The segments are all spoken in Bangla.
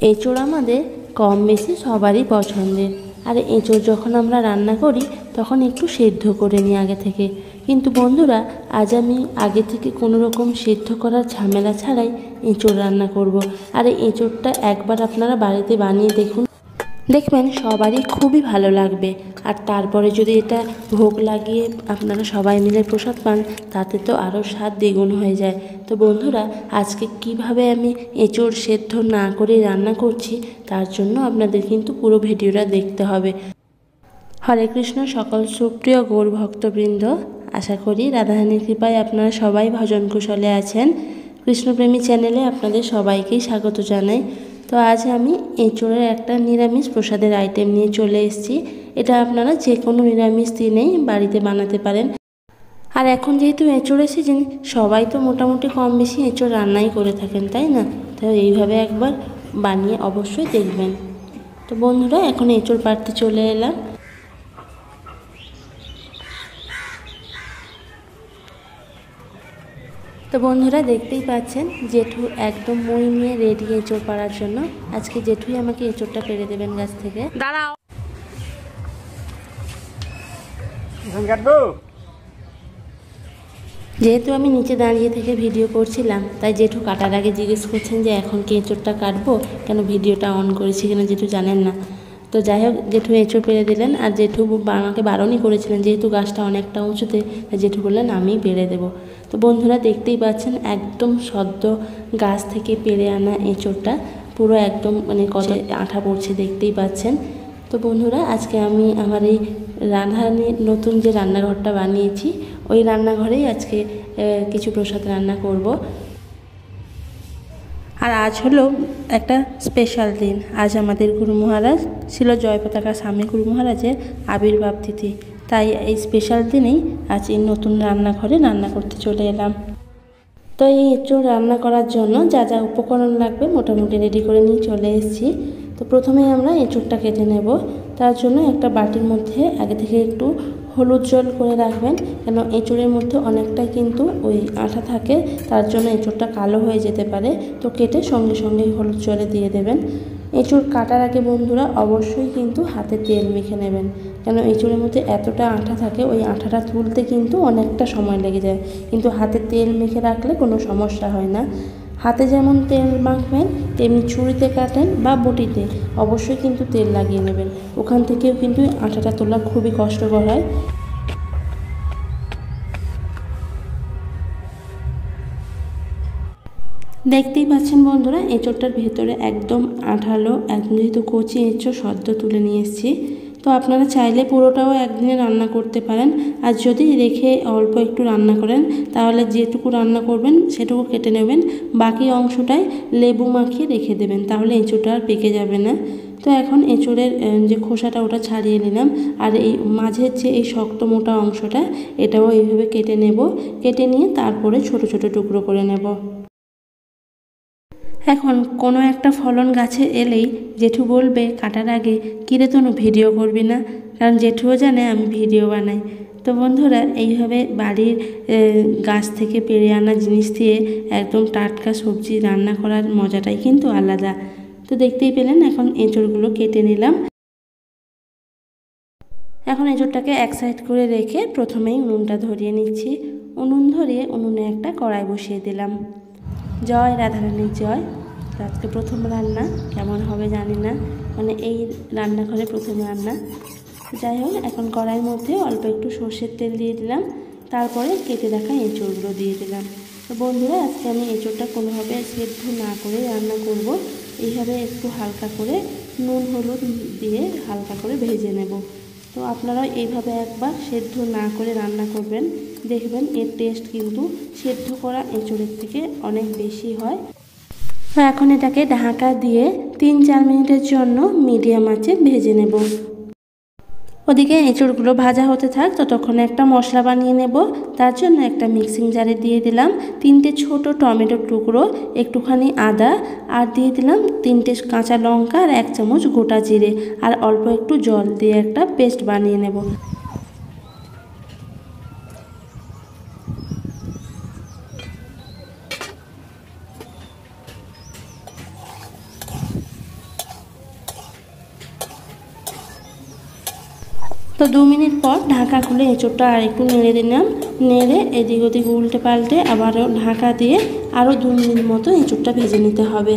এঁচোড় আমাদের কম বেশি সবারই পছন্দের। আর এঁচোড় যখন আমরা রান্না করি তখন একটু সেদ্ধ করে নিই আগে থেকে। কিন্তু বন্ধুরা, আজ আমি আগে থেকে কোনো রকম সেদ্ধ করার ঝামেলা ছাড়াই এঁচোড় রান্না করব। আর এই এঁচোড়টা একবার আপনারা বাড়িতে বানিয়ে দেখুন, দেখবেন সবারই খুবই ভালো লাগবে। আর তারপরে যদি এটা ভোগ লাগিয়ে আপনারা সবাই মিলে প্রসাদ পান, তাতে তো আরও স্বাদ দ্বিগুণ হয়ে যায়। তো বন্ধুরা, আজকে কিভাবে আমি এঁচোড় সেদ্ধ না করে রান্না করছি, তার জন্য আপনাদের কিন্তু পুরো ভিডিওটা দেখতে হবে। হরে কৃষ্ণ সকল সুপ্রিয় গৌর ভক্তবৃন্দ, আশা করি রাধারানীর কৃপায় আপনারা সবাই ভজন কুশলে আছেন। কৃষ্ণপ্রেমী চ্যানেলে আপনাদের সবাইকেই স্বাগত জানাই। তো আজ আমি এঁচোড়ের একটা নিরামিষ প্রসাদের আইটেম নিয়ে চলে এসেছি। এটা আপনারা যে কোনো নিরামিষ দিনেই বাড়িতে বানাতে পারেন। আর এখন যেহেতু এঁচোড়ের সিজন, সবাই তো মোটামুটি কম বেশি এঁচোড় রান্নাই করে থাকেন, তাই না? তো এইভাবে একবার বানিয়ে অবশ্যই দেখবেন। তো বন্ধুরা, এখন এঁচোড় পাড়তে চলে এলাম। তো বন্ধুরা, দেখতেই পাচ্ছেন জেঠু একদম মই নিয়ে রেডি এঁচোড় পাড়ার জন্য। আজকে জেঠুই আমাকে এঁচোড়টা পেড়ে দেবেন গাছ থেকে। দাঁড়াও, যেহেতু আমি নিচে দাঁড়িয়ে থেকে ভিডিও করছিলাম, তাই জেঠু কাটার আগে জিজ্ঞেস করছেন যে এখন কি এঁচোড়টা কাটবো, কেন ভিডিওটা অন করেছি কেন জেঠু জানেন না। তো যাই হোক, জেঠু এঁচোড় পেড়ে দিলেন। আর জেঠু আমাকে বারণই করেছিলেন, যেহেতু গাছটা অনেকটা উঁচুতে, জেঠু বললেন আমি পেড়ে দেবো। তো বন্ধুরা, দেখতেই পাচ্ছেন একদম সদ্য গাছ থেকে পেড়ে আনা এঁচোড়টা পুরো একদম মানে কত আঠা পড়ছে দেখতেই পাচ্ছেন। তো বন্ধুরা, আজকে আমি আমার এই রাঁধুনির নতুন যে রান্নাঘরটা বানিয়েছি, ওই রান্নাঘরেই আজকে কিছু প্রসাদ রান্না করব। আর আজ হলো একটা স্পেশাল দিন। আজ আমাদের গুরু মহারাজ ছিল জয়পতাকা স্বামী গুরু মহারাজের আবির্ভাব তিথি। তাই এই স্পেশাল দিনেই আজ এই নতুন রান্নাঘরে রান্না করতে চলে এলাম। তো এই এঁচোড় রান্না করার জন্য যা যা উপকরণ লাগবে মোটামুটি রেডি করে নিয়ে চলে এসেছি। তো প্রথমেই আমরা এঁচোড়টা কেটে নেব। তার জন্য একটা বাটির মধ্যে আগে থেকে একটু হলুদ জল করে রাখবেন, কেন এঁচোড়ের মধ্যে অনেকটাই কিন্তু ওই আঠা থাকে, তার জন্য এঁচোড়টা কালো হয়ে যেতে পারে। তো কেটে সঙ্গে সঙ্গে হলুদ জলে দিয়ে দেবেন। এঁচোড় কাটার আগে বন্ধুরা অবশ্যই কিন্তু হাতে তেল মেখে নেবেন, কেন এঁচোড়ের মধ্যে এতটা আঠা থাকে, ওই আঠাটা তুলতে কিন্তু অনেকটা সময় লেগে যায়। কিন্তু হাতে তেল মেখে রাখলে কোনো সমস্যা হয় না। হাতে যেমন তেল মাখবেন, তেমনি ছুরিতে কাটেন বা বটিতে অবশ্যই কিন্তু তেল লাগিয়ে নেবেন। ওখান থেকেও কিন্তু আঠাটা তোলা খুবই কষ্টকর হয়। দেখতেই পাচ্ছেন বন্ধুরা, এঁচোড়টার ভেতরে একদম আঠালো, একদম যেহেতু কচি এঁচোড় সদ্য তুলে নিয়ে এসেছি। তো আপনারা চাইলে পুরোটাও একদিনে রান্না করতে পারেন। আর যদি রেখে অল্প একটু রান্না করেন, তাহলে যেটুকু রান্না করবেন সেটুকু কেটে নেবেন, বাকি অংশটায় লেবু মাখিয়ে রেখে দেবেন, তাহলে এঁচোড়টা আর পেকে যাবে না। তো এখন এঁচোড়ের যে খোসাটা ওটা ছাড়িয়ে নিলাম। আর এই মাঝের যে এই শক্ত মোটা অংশটা, এটাও এইভাবে কেটে নেব। কেটে নিয়ে তারপরে ছোট ছোট টুকরো করে নেব। এখন কোনো একটা ফলন গাছে এলেই জেঠু বলবে কাটার আগে, কিরে তনু ভিডিও করবি না? কারণ জেঠুও জানে আমি ভিডিও বানাই। তো বন্ধুরা, এইভাবে বাড়ির গাছ থেকে পেড়ে আনা জিনিস দিয়ে একদম টাটকা সবজি রান্না করার মজাটাই কিন্তু আলাদা। তো দেখতেই পেলেন, এখন এঁচোড়গুলো কেটে নিলাম। এখন এঁচোড়টাকে এক সাইড করে রেখে প্রথমেই উনুনটা ধরিয়ে নিচ্ছি। উনুন ধরিয়ে উনুনে একটা কড়াই বসিয়ে দিলাম। জয় রাধারানীর জয়। আজকে প্রথম রান্না, কেমন হবে জানি না, মানে এই রান্নাঘরে প্রথম রান্না। যাই হোক, এখন কড়াইয়ের মধ্যে অল্প একটু সর্ষের তেল দিয়ে দিলাম। তারপরে কেটে রাখা এঁচোড়গুলো দিয়ে দিলাম। তো বন্ধুরা, আজকে আমি এঁচোড়টা কোনোভাবে সেদ্ধ না করে রান্না করব। এইভাবে একটু হালকা করে নুন হলুদ দিয়ে হালকা করে ভেজে নেব। তো আপনারাও এইভাবে একবার সেদ্ধ না করে রান্না করবেন, দেখবেন এর টেস্ট কিন্তু সেদ্ধ করা এঁচোড়ের থেকে অনেক বেশি হয়। তো এখন এটাকে ঢাকা দিয়ে 3-4 মিনিটের জন্য মিডিয়াম আঁচে ভেজে নেব। ওদিকে এঁচোড়গুলো ভাজা হতে থাক, ততক্ষণে একটা মশলা বানিয়ে নেব। তার জন্য একটা মিক্সিং জারে দিয়ে দিলাম 3টে ছোট টমেটোর টুকরো, একটুখানি আদা, আর দিয়ে দিলাম 3টে কাঁচা লঙ্কা আর 1 চামচ গোটা জিরে, আর অল্প একটু জল দিয়ে একটা পেস্ট বানিয়ে নেব। তো 2 মিনিট পর ঢাকা খুলে এঁচোড়টা আর একটু নেড়ে দিলাম। নেড়ে এদিক ওদিক উল্টে পাল্টে আবারও ঢাকা দিয়ে আরও 2 মিনিট মতো এঁচোড়টা ভেজে নিতে হবে।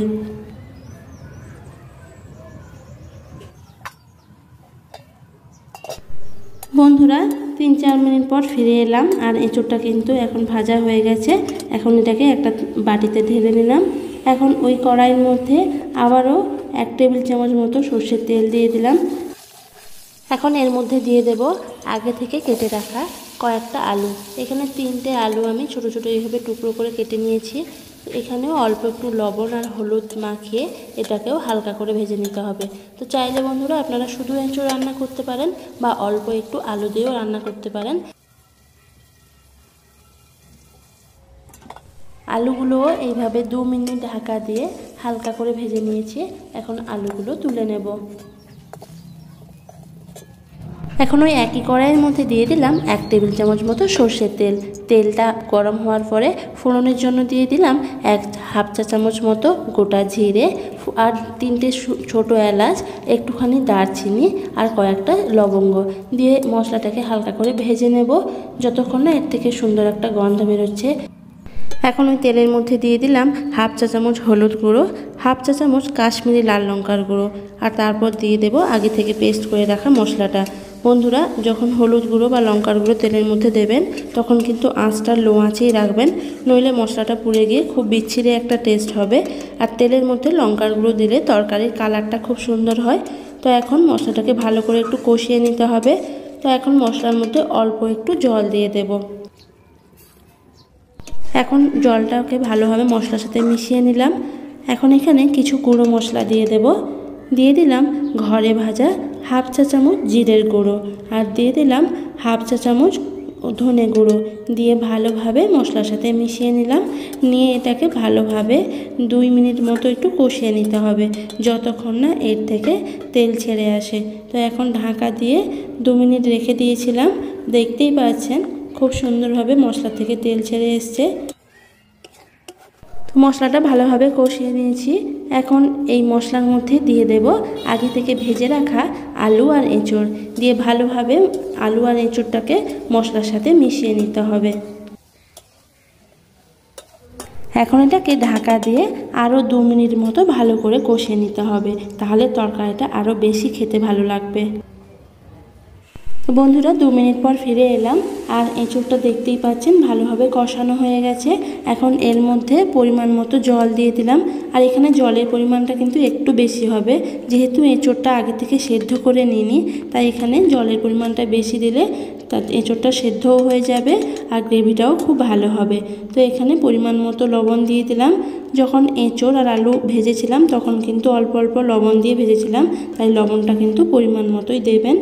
বন্ধুরা 3-4 মিনিট পর ফিরে এলাম আর এঁচোড়টা কিন্তু এখন ভাজা হয়ে গেছে। এখন এটাকে একটা বাটিতে ঢেলে নিলাম। এখন ওই কড়াইয়ের মধ্যে আবারও 1 টেবিল চামচ মতো সর্ষের তেল দিয়ে দিলাম। এখন এর মধ্যে দিয়ে দেব আগে থেকে কেটে রাখা কয়েকটা আলু। এখানে 3টে আলু আমি ছোট ছোট এইভাবে টুকরো করে কেটে নিয়েছি। এখানেও অল্প একটু লবণ আর হলুদ মাখিয়ে এটাকেও হালকা করে ভেজে নিতে হবে। তো চাইলে বন্ধুরা আপনারা শুধু এঁচোড় রান্না করতে পারেন বা অল্প একটু আলু দিয়েও রান্না করতে পারেন। আলুগুলোও এইভাবে 2 মিনিট ঢাকা দিয়ে হালকা করে ভেজে নিয়েছি। এখন আলুগুলো তুলে নেব। এখন ওই একই কড়াইয়ের মধ্যে দিয়ে দিলাম 1 টেবিল চামচ মতো সর্ষের তেল। তেলটা গরম হওয়ার পরে ফোড়নের জন্য দিয়ে দিলাম 1/2 চা চামচ মতো গোটা জিরে আর 3টে ছোট এলাচ, একটুখানি দারচিনি আর কয়েকটা লবঙ্গ দিয়ে মশলাটাকে হালকা করে ভেজে নেব যতক্ষণ না এর থেকে সুন্দর একটা গন্ধ বেরোচ্ছে। এখন ওই তেলের মধ্যে দিয়ে দিলাম 1/2 চা চামচ হলুদ গুঁড়ো, 1/2 চা চামচ কাশ্মীরি লাল লঙ্কার গুঁড়ো আর তারপর দিয়ে দেব আগে থেকে পেস্ট করে রাখা মশলাটা। বন্ধুরা যখন হলুদ গুঁড়ো বা লঙ্কার গুঁড়ো তেলের মধ্যে দেবেন তখন কিন্তু আঁচটা লো আঁচেই রাখবেন, নইলে মশলাটা পুড়ে গিয়ে খুব বিচ্ছিরি একটা টেস্ট হবে। আর তেলের মধ্যে লঙ্কার গুঁড়ো দিলে তরকারির কালারটা খুব সুন্দর হয়। তো এখন মশলাটাকে ভালো করে একটু কষিয়ে নিতে হবে। তো এখন মশলার মধ্যে অল্প একটু জল দিয়ে দেব। এখন জলটাকে ভালোভাবে মশলার সাথে মিশিয়ে নিলাম। এখন এখানে কিছু গুঁড়ো মশলা দিয়ে দেব। দিয়ে দিলাম ঘরে ভাজা 1/2 চা চামচ জিরের গুঁড়ো আর দিয়ে দিলাম 1/2 চা চামচ ধনে গুঁড়ো দিয়ে ভালোভাবে মশলার সাথে মিশিয়ে নিলাম। নিয়ে এটাকে ভালোভাবে 2 মিনিট মতো একটু কষিয়ে নিতে হবে যতক্ষণ না এর থেকে তেল ছেড়ে আসে। তো এখন ঢাকা দিয়ে 2 মিনিট রেখে দিয়েছিলাম। দেখতেই পাচ্ছেন খুব সুন্দরভাবে মশলা থেকে তেল ছেড়ে এসছে। মশলাটা ভালোভাবে কষিয়ে নিয়েছি। এখন এই মশলার মধ্যে দিয়ে দেব আগে থেকে ভেজে রাখা আলু আর এঁচোড় দিয়ে ভালোভাবে আলু আর এঁচোড়টাকে মশলার সাথে মিশিয়ে নিতে হবে। এখন এটাকে ঢাকা দিয়ে আরও 2 মিনিট মতো ভালো করে কষিয়ে নিতে হবে, তাহলে তরকারিটা আরও বেশি খেতে ভালো লাগবে। বন্ধুরা 2 মিনিট পর ফিরে এলাম আর এঁচোড়টা দেখতেই পাচ্ছেন ভালোভাবে কষানো হয়ে গেছে। এখন এর মধ্যে পরিমাণ মতো জল দিয়ে দিলাম। আর এখানে জলের পরিমাণটা কিন্তু একটু বেশি হবে, যেহেতু এঁচোড়টা আগে থেকে সেদ্ধ করে নিইনি তাই এখানে জলের পরিমাণটা বেশি দিলে এঁচোড়টা সেদ্ধও হয়ে যাবে আর গ্রেভিটাও খুব ভালো হবে। তো এখানে পরিমাণ মতো লবণ দিয়ে দিলাম। যখন এঁচোড় আর আলু ভেজেছিলাম তখন কিন্তু অল্প অল্প লবণ দিয়ে ভেজেছিলাম, তাই লবণটা কিন্তু পরিমাণ মতোই দেবেন।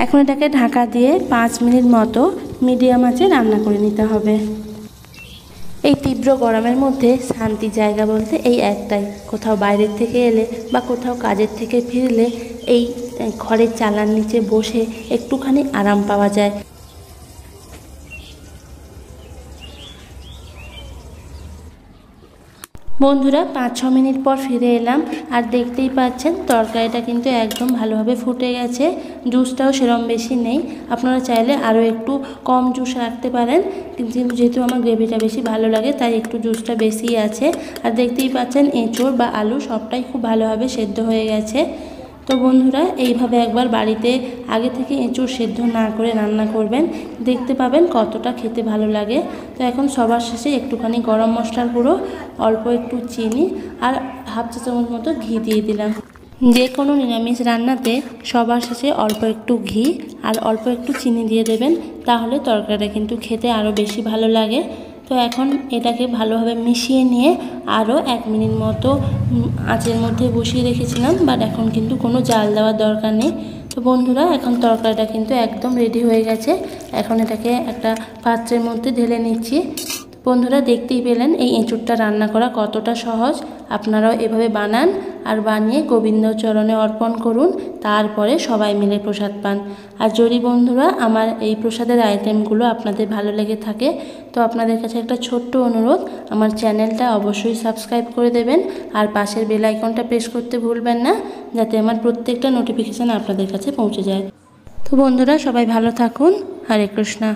এখন এটাকে ঢাকা দিয়ে 5 মিনিট মতো মিডিয়াম আঁচে রান্না করে নিতে হবে। এই তীব্র গরমের মধ্যে শান্তির জায়গা বলতে এই একটাই, কোথাও বাইরের থেকে এলে বা কোথাও কাজের থেকে ফিরলে এই ঘরের চালার নিচে বসে একটুখানি আরাম পাওয়া যায়। বন্ধুরা 5-6 মিনিট পর ফিরে এলাম আর দেখতেই পাচ্ছেন তরকারিটা কিন্তু একদম ভালোভাবে ফুটে গেছে। জুসটাও সেরকম বেশি নেই, আপনারা চাইলে আরও একটু কম জুস রাখতে পারেন, কিন্তু যেহেতু আমার গ্রেভিটা বেশি ভালো লাগে তাই একটু জুসটা বেশি আছে। আর দেখতেই পাচ্ছেন এঁচোড় বা আলু সবটাই খুব ভালোভাবে সেদ্ধ হয়ে গেছে। তো বন্ধুরা এইভাবে একবার বাড়িতে আগে থেকে এঁচোড় সেদ্ধ না করে রান্না করবেন, দেখতে পাবেন কতটা খেতে ভালো লাগে। তো এখন সবার শেষে একটুখানি গরম মশলার গুঁড়ো, অল্প একটু চিনি আর 1/2 চা চামচ মতো ঘি দিয়ে দিলাম। যে কোনো নিরামিষ রান্নাতে সবার শেষে অল্প একটু ঘি আর অল্প একটু চিনি দিয়ে দেবেন, তাহলে তরকারিটা কিন্তু খেতে আরও বেশি ভালো লাগে। তো এখন এটাকে ভালোভাবে মিশিয়ে নিয়ে আরও 1 মিনিট মতো আঁচের মধ্যে বসিয়ে রেখেছিলাম, বাট এখন কিন্তু কোনো জাল দেওয়ার দরকার নেই। তো বন্ধুরা এখন তরকারিটা কিন্তু একদম রেডি হয়ে গেছে। এখন এটাকে একটা পাত্রের মধ্যে ঢেলে নিচ্ছি। বন্ধুরা দেখতেই পেলেন এই এঁচোড়টা রান্না করা কতটা সহজ। আপনারাও এভাবে বানান আর বানিয়ে গোবিন্দ চরণে অর্পণ করুন, তারপরে সবাই মিলে প্রসাদ পান। আর যদি বন্ধুরা আমার এই প্রসাদের আইটেমগুলো আপনাদের ভালো লেগে থাকে তো আপনাদের কাছে একটা ছোট্ট অনুরোধ, আমার চ্যানেলটা অবশ্যই সাবস্ক্রাইব করে দেবেন আর পাশের বেল আইকনটা প্রেস করতে ভুলবেন না, যাতে আমার প্রত্যেকটা নোটিফিকেশান আপনাদের কাছে পৌঁছে যায়। তো তো বন্ধুরা সবাই ভালো থাকুন। হরে কৃষ্ণা।